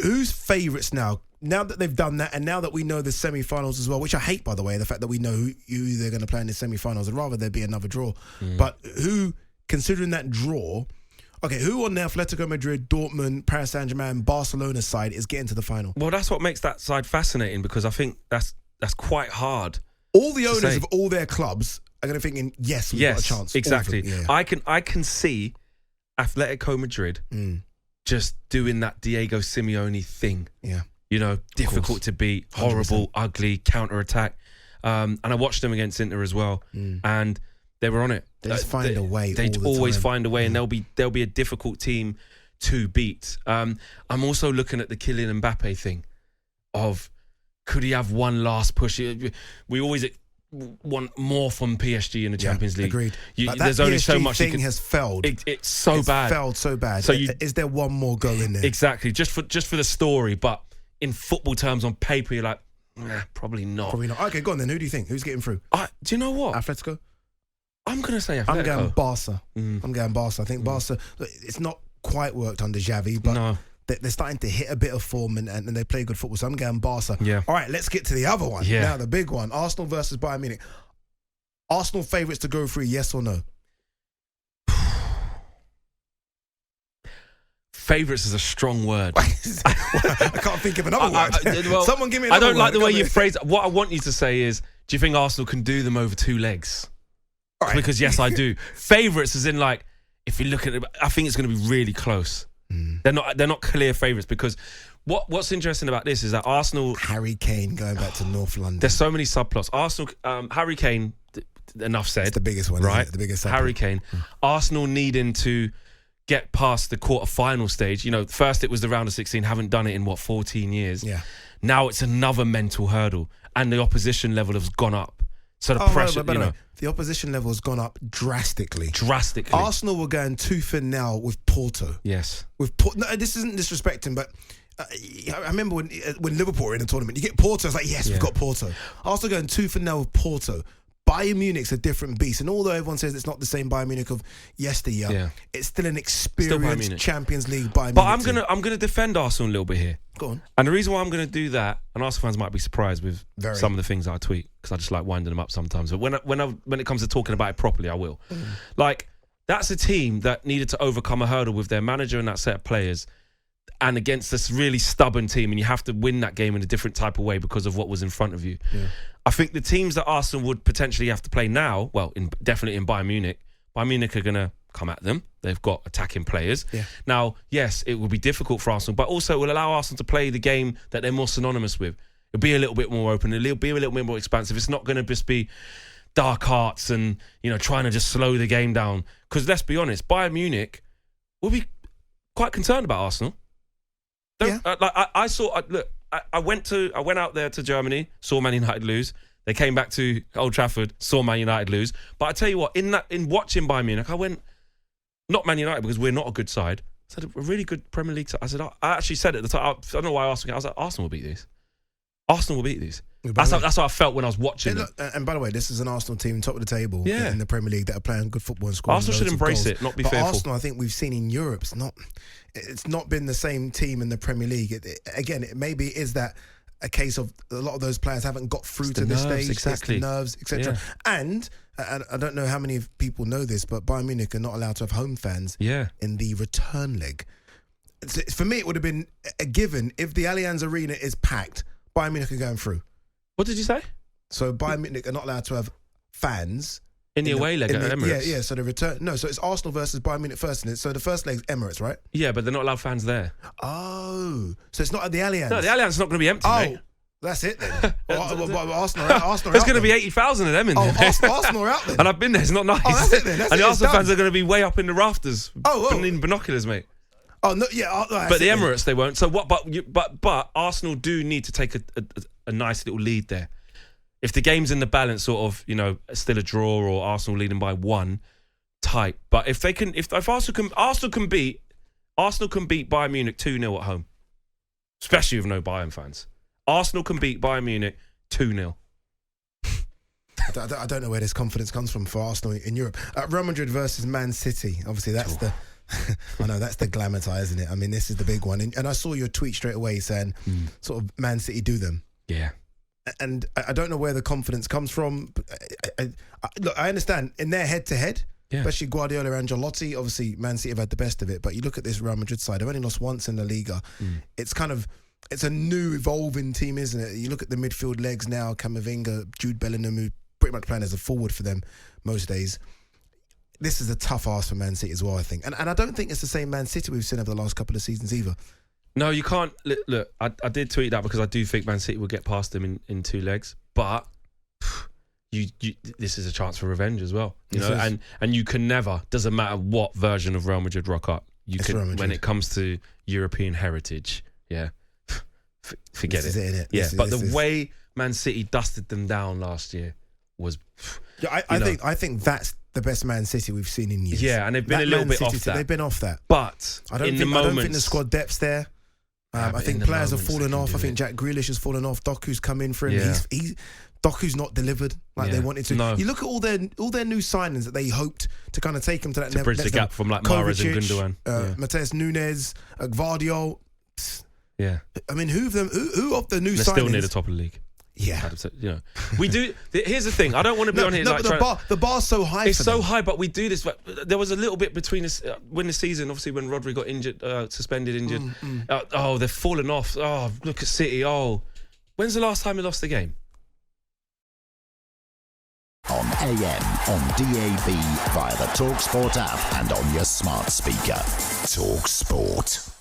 who's favourites now? Now that they've done that, and now that we know the semi-finals as well, which I hate, by the way, the fact that we know who they're going to play in the semi-finals, I'd rather there be another draw. But who, considering that draw, okay, who on the Atletico Madrid, Dortmund, Paris Saint-Germain, Barcelona side is getting to the final? Well, that's what makes that side fascinating, because I think that's quite hard. All the owners of all their clubs are going to think, yes, we've got a chance. Exactly. Yeah. I can see Atletico Madrid just doing that Diego Simeone thing. Yeah. You know, difficult to beat, horrible, 100%. Ugly, counter-attack. And I watched them against Inter as well, and they were on it. They just find a way. They always find a way, and they'll be a difficult team to beat. I'm also looking at the Kylian Mbappe thing of, could he have one last push? We always want more from PSG in the Champions League. Agreed. There's only so much. Thing has failed. It's so bad. Failed so bad. So is there one more go in there? Exactly. Just for the story, but in football terms, on paper, you're like, probably not. Probably not. Okay, go on then. Who do you think? Who's getting through? Do you know what? Atletico? I'm going to say Atletico. I'm going Barca. I'm going Barca. I think Barca, it's not quite worked under Xavi, but they're starting to hit a bit of form and they play good football. So I'm going Barca. Yeah. All right, let's get to the other one. Yeah. Now, the big one. Arsenal versus Bayern Munich. Arsenal favourites to go through, yes or no? Favourites is a strong word. I can't think of another word. Well, someone give me another word. I don't like the way you phrase it. What I want you to say is, do you think Arsenal can do them over 2 legs? All right. Because yes, I do. Favourites is in, like, if you look at it, I think it's going to be really close. They're not clear favourites, because what's interesting about this is that Arsenal... Harry Kane going back to North London. There's so many subplots. Arsenal, Harry Kane, enough said. It's the biggest one, right? Isn't it? The biggest subplot. Harry Kane. Arsenal needing to get past the quarter-final stage. You know, first it was the round of 16, haven't done it in, 14 years? Yeah. Now it's another mental hurdle, and the opposition level has gone up. So the pressure, the opposition level has gone up drastically. Drastically. Arsenal were going tooth and nail with Porto. Yes. No, this isn't disrespecting, but I remember when Liverpool were in the tournament, you get Porto. It's like, yes, we've got Porto. Arsenal going tooth and nail with Porto. Bayern Munich's a different beast, and although everyone says it's not the same Bayern Munich of yesteryear, it's still an experienced Champions League Bayern Munich. But I'm gonna defend Arsenal a little bit here. Go on. And the reason why I'm going to do that, and Arsenal fans might be surprised with some of the things I tweet, because I just like winding them up sometimes. But when it comes to talking about it properly, I will. Like, that's a team that needed to overcome a hurdle with their manager and that set of players, and against this really stubborn team, and you have to win that game in a different type of way because of what was in front of you. Yeah. I think the teams that Arsenal would potentially have to play now, definitely in Bayern Munich are going to come at them. They've got attacking players. Yeah. Now, yes, it will be difficult for Arsenal, but also it will allow Arsenal to play the game that they're more synonymous with. It'll be a little bit more open. It'll be a little bit more expansive. It's not going to just be dark arts and, trying to just slow the game down. Because let's be honest, Bayern Munich will be quite concerned about Arsenal. I went out there to Germany, saw Man United lose. They came back to Old Trafford, saw Man United lose. But I tell you what, in watching Bayern Munich, I went, not Man United because we're not a good side. I said, a really good Premier League side. I said, I actually said at the time, I don't know why I asked. I was like, Arsenal will beat these. Arsenal will beat these. That's how I felt when I was watching them. And by the way, this is an Arsenal team top of the table in the Premier League that are playing good football and scoring. Arsenal should embrace it, not be fearful. Arsenal, I think we've seen in Europe, it's not been the same team in the Premier League. It maybe is that a case of a lot of those players haven't got through to this stage. Exactly. It's the nerves, etc. Yeah. And I don't know how many people know this, but Bayern Munich are not allowed to have home fans in the return leg. For me, it would have been a given if the Allianz Arena is packed, Bayern Munich are going through. What did you say? So Bayern Munich are not allowed to have fans in the away leg at Emirates. Yeah. So the return. No, so it's Arsenal versus Bayern Munich first, and so the first leg's Emirates, right? Yeah, but they're not allowed fans there. Oh, so it's not at the Allianz. No, the Allianz is not going to be empty, mate. That's it then. Arsenal. There's going to be 80,000 of them in there. Arsenal are out then. And I've been there. It's not nice. Oh, that's it then. And the Arsenal fans are going to be way up in the rafters. In binoculars, mate. Oh no, yeah. But the Emirates, they won't. So what? But Arsenal do need to take a nice little lead there. If the game's in the balance, sort of, still a draw or Arsenal leading by 1, tight. But if Arsenal can beat Bayern Munich 2-0 at home, especially with no Bayern fans. Arsenal can beat Bayern Munich 2-0. I don't know where this confidence comes from for Arsenal in Europe. Real Madrid versus Man City. Obviously, that's I know, that's the glamour tie, isn't it? I mean, this is the big one. And I saw your tweet straight away saying, sort of, Man City do them. Yeah. And I don't know where the confidence comes from. Look, I understand in their head-to-head, especially Guardiola and Ancelotti, obviously Man City have had the best of it. But you look at this Real Madrid side, they've only lost once in La Liga. It's a new evolving team, isn't it? You look at the midfield legs now, Camavinga, Jude Bellingham, who pretty much playing as a forward for them most days. This is a tough ask for Man City as well, I think. And I don't think it's the same Man City we've seen over the last couple of seasons either. No, you can't. Look, I did tweet that because I do think Man City will get past them in 2 legs. But this is a chance for revenge as well. You know, and you can never, doesn't matter what version of Real Madrid rock up, when it comes to European heritage, forget it. Yeah, but the way Man City dusted them down last year was... Yeah, I think that's the best Man City we've seen in years. Yeah, and they've been a little bit off that. They've been off that. But I don't think the squad depth's there. I think players have fallen off. I think Jack Grealish has fallen off. Doku's come in for him. Yeah. Doku's not delivered like they wanted to. No. You look at all their new signings that they hoped to kind of take them to that bridge the gap from like Mahrez and Gundogan, Mateus Nunes, Gvardiol. Yeah, I mean, who of the new signings? They're still near the top of the league. Yeah, you know, we do. Here's the thing. I don't want to be on here. No, the bar's so high. It's so high, but we do this. There was a little bit between us when the season, obviously, when Rodri got injured, suspended, injured. They've fallen off. Oh, look at City. Oh, when's the last time they lost the game? On AM, on DAB, via the talkSPORT app, and on your smart speaker. talkSPORT.